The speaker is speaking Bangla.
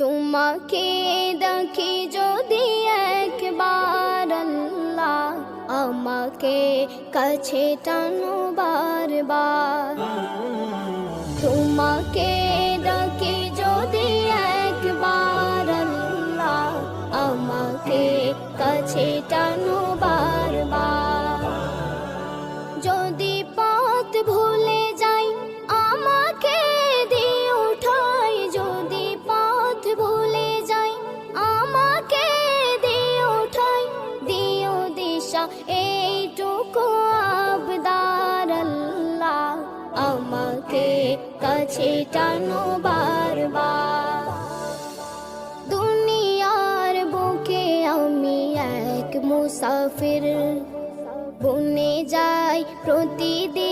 তোমাকে দেখি যদি একবার আল্লাহ, আমাকে কাছে টানো বারবার। তোমাকে দেখি যদি একবার আল্লাহ, আমাকে কাছে টানো বারবার। যদি পথ ভুলে যাই আমাকে দিও ঠাই, যদি পথ ভুলে যাই আমাকে দিও ঠাই, দিও দিশা এইটুকু আবদার আল্লাহ, আমাকে কাছে টানো বারবার। দুনিয়ার বুকে আমি এক মুসাফির, বনে যাই প্রতিদিন